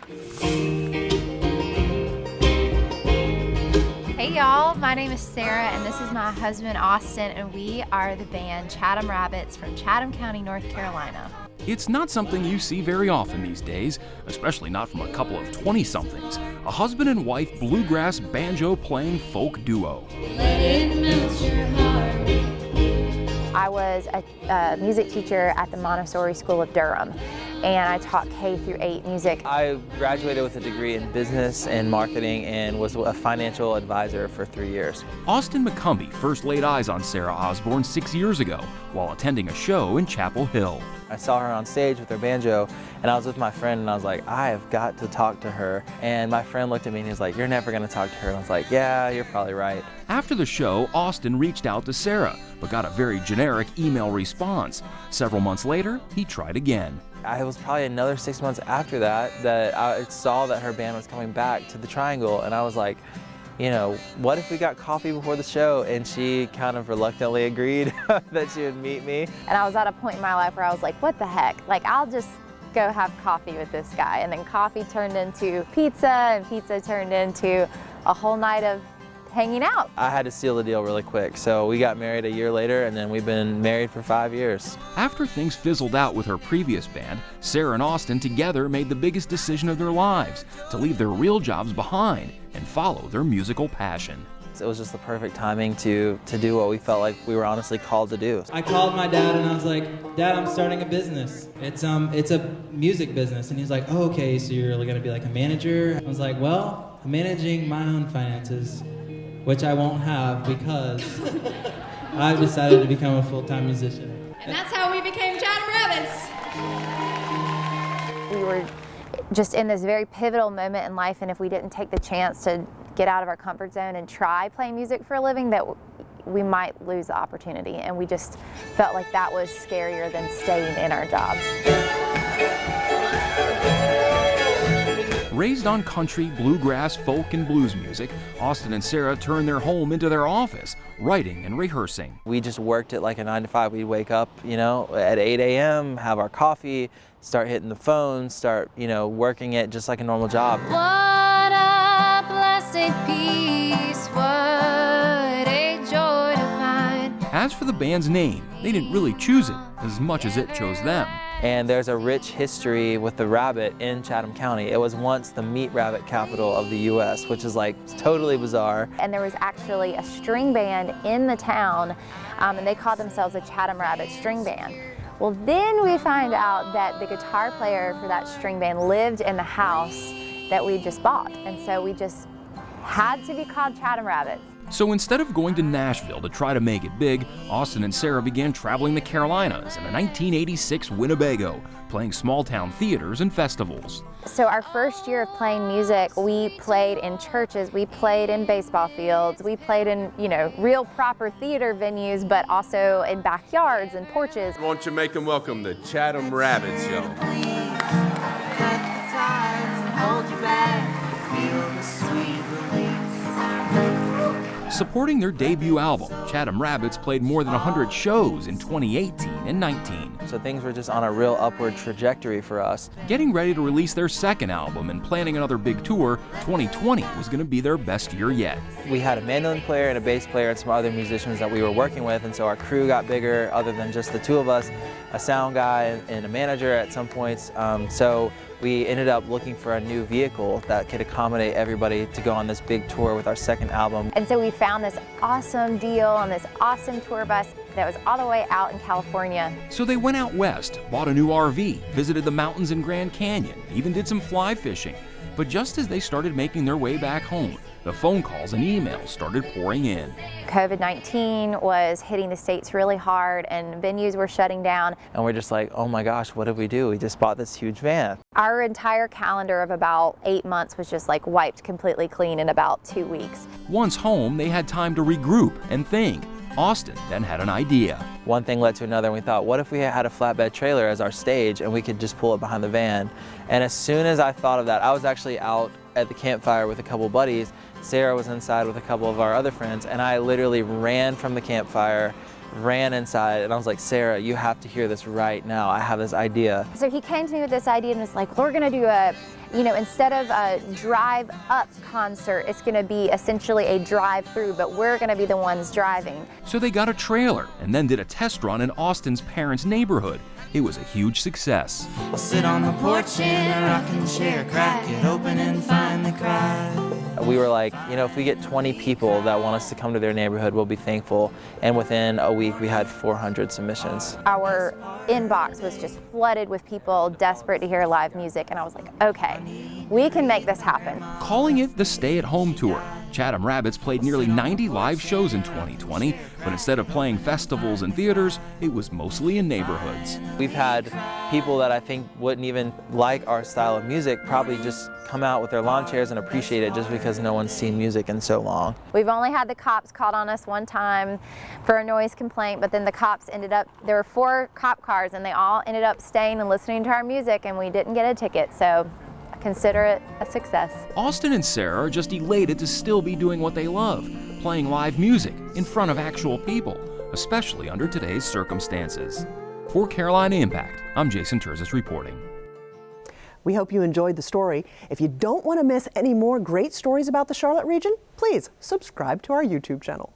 Hey y'all, my name is Sarah and this is my husband Austin, and we are the band Chatham Rabbits from Chatham County, North Carolina. It's not something you see very often these days, especially not from a couple of 20-somethings. A husband and wife bluegrass banjo-playing folk duo. I was a music teacher at the Montessori School of Durham, and I taught K through 8 music. I graduated with a degree in business and marketing and was a financial advisor for 3 years. Austin McCumbee first laid eyes on Sarah Osborne 6 years ago while attending a show in Chapel Hill. I saw her on stage with her banjo, and I was with my friend, and I was like, I have got to talk to her. And my friend looked at me and he was like, you're never gonna talk to her. And I was like, yeah, you're probably right. After the show, Austin reached out to Sarah, but got a very generic email response. Several months later, he tried again. It was probably another 6 months after that I saw that her band was coming back to the Triangle, and I was like, you know, what if we got coffee before the show? And she kind of reluctantly agreed that she would meet me. And I was at a point in my life where I was like, what the heck? Like, I'll just go have coffee with this guy. And then coffee turned into pizza, and pizza turned into a whole night of hanging out. I had to seal the deal really quick, so we got married a year later, and then we've been married for 5 years. After things fizzled out with her previous band, Sarah and Austin together made the biggest decision of their lives, to leave their real jobs behind and follow their musical passion. It was just the perfect timing to do what we felt like we were honestly called to do. I called my dad and I was like, Dad, I'm starting a business. It's a music business. And he's like, oh, okay, so you're gonna be like a manager? I was like, well, I'm managing my own finances, which I won't have because I've decided to become a full-time musician. And that's how we became Chatham Rabbits. We were just in this very pivotal moment in life, and if we didn't take the chance to get out of our comfort zone and try playing music for a living, that we might lose the opportunity. And we just felt like that was scarier than staying in our jobs. Raised on country, bluegrass, folk, and blues music, Austin and Sarah turned their home into their office, writing and rehearsing. We just worked it like a 9 to 5. We'd wake up, you know, at 8 a.m., have our coffee, start hitting the phone, start, you know, working it just like a normal job. What a blessed peace, what a joy to find. As for the band's name, they didn't really choose it as much as it chose them. And there's a rich history with the rabbit in Chatham County. It was once the meat rabbit capital of the U.S., which is like totally bizarre. And there was actually a string band in the town, and they called themselves the Chatham Rabbit String Band. Well, then we find out that the guitar player for that string band lived in the house that we just bought. And so we just had to be called Chatham Rabbits. So instead of going to Nashville to try to make it big, Austin and Sarah began traveling the Carolinas in a 1986 Winnebago, playing small-town theaters and festivals. So our first year of playing music, we played in churches, we played in baseball fields, we played in, you know, real proper theater venues, but also in backyards and porches. Why don't you make them welcome the Chatham Rabbits, y'all. Supporting their debut album, Chatham Rabbits played more than 100 shows in 2018 and 19. So things were just on a real upward trajectory for us. Getting ready to release their second album and planning another big tour, 2020 was going to be their best year yet. We had a mandolin player and a bass player and some other musicians that we were working with, and so our crew got bigger other than just the two of us, a sound guy and a manager at some points. So we ended up looking for a new vehicle that could accommodate everybody to go on this big tour with our second album. And so we found this awesome deal on this awesome tour bus that was all the way out in California. So they went out west, bought a new RV, visited the mountains in Grand Canyon, even did some fly fishing. But just as they started making their way back home, the phone calls and emails started pouring in. COVID-19 was hitting the States really hard and venues were shutting down. And we're just like, oh my gosh, what did we do? We just bought this huge van. Our entire calendar of about 8 months was just like wiped completely clean in about 2 weeks. Once home, they had time to regroup and think. Austin then had an idea. One thing led to another, and we thought, what if we had a flatbed trailer as our stage and we could just pull it behind the van? And as soon as I thought of that, I was actually out at the campfire with a couple buddies. Sarah was inside with a couple of our other friends, and I literally ran from the campfire, ran inside, and I was like, Sarah, you have to hear this right now. I have this idea. So he came to me with this idea and was like, we're gonna do a you know, instead of a drive-up concert, it's going to be essentially a drive-through, but we're going to be the ones driving. So they got a trailer and then did a test run in Austin's parents' neighborhood. It was a huge success. We'll sit on the porch in a rocking chair, crack it open and finally cry. We were like, you know, if we get 20 people that want us to come to their neighborhood, we'll be thankful. And within a week, we had 400 submissions. Our inbox was just flooded with people desperate to hear live music, and I was like, okay, we can make this happen. Calling it the Stay-at-Home Tour, Chatham Rabbits played nearly 90 live shows in 2020, but instead of playing festivals and theaters, it was mostly in neighborhoods. We've had people that I think wouldn't even like our style of music probably just come out with their lawn chairs and appreciate it just because no one's seen music in so long. We've only had the cops called on us one time for a noise complaint, but then the cops ended up, there were 4 cop cars and they all ended up staying and listening to our music, and we didn't get a ticket, so I consider it a success. Austin and Sarah are just elated to still be doing what they love, playing live music in front of actual people, especially under today's circumstances. For Carolina Impact, I'm Jason Terzis reporting. We hope you enjoyed the story. If you don't want to miss any more great stories about the Charlotte region, please subscribe to our YouTube channel.